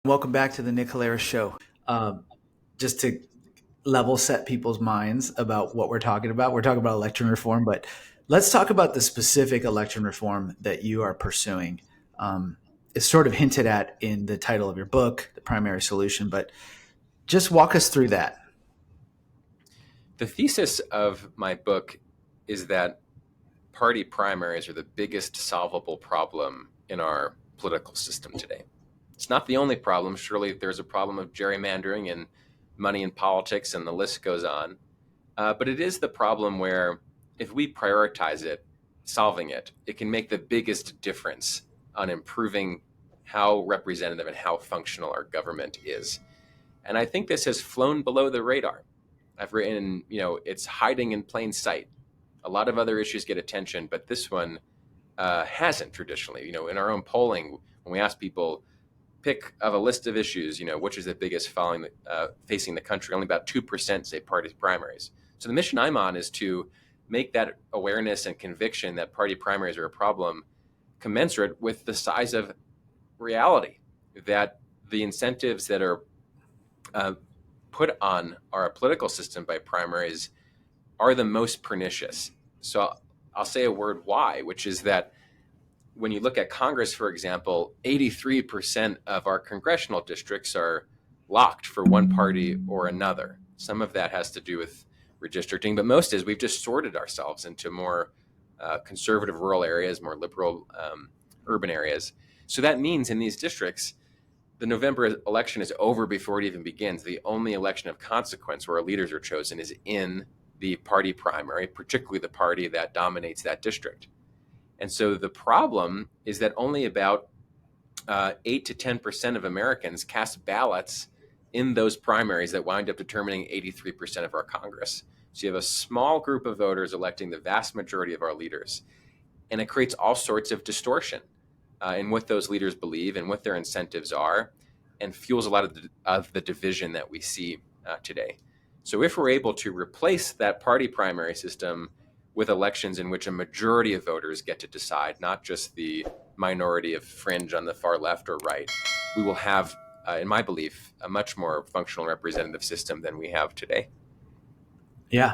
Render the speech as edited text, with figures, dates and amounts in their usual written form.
Welcome back to the Nick Hilaris Show. Just to level set people's minds about what we're talking about election reform, but let's talk about the specific election reform that you are pursuing. Um, it's sort of hinted at in the title of your book, The Primary Solution, but just walk us through that. The thesis of my book is that party primaries are the biggest solvable problem in our political system today. It's not the only problem. Surely there's a problem of gerrymandering and money in politics, and the list goes on. But it is the problem where if we prioritize it, solving it, it can make the biggest difference on improving how representative and how functional our government is. And I think this has flown below the radar. I've written, it's hiding in plain sight. A lot of other issues get attention, but this one hasn't traditionally. In our own polling, when we ask people, pick of a list of issues, which is the biggest facing the country, only about 2% say party primaries. So the mission I'm on is to make that awareness and conviction that party primaries are a problem commensurate with the size of reality, that the incentives that are put on our political system by primaries are the most pernicious. So I'll say a word why, which is that when you look at Congress, for example, 83% of our congressional districts are locked for one party or another. Some of that has to do with redistricting, but most is we've just sorted ourselves into more conservative rural areas, more liberal urban areas. So that means in these districts, the November election is over before it even begins. The only election of consequence where our leaders are chosen is in the party primary, particularly the party that dominates that district. And so the problem is that only about 8 to 10% of Americans cast ballots in those primaries that wind up determining 83% of our Congress. So you have a small group of voters electing the vast majority of our leaders. And it creates all sorts of distortion in what those leaders believe and what their incentives are, and fuels a lot of the division that we see today. So if we're able to replace that party primary system with elections in which a majority of voters get to decide, not just the minority of fringe on the far left or right, we will have, in my belief, a much more functional representative system than we have today. Yeah,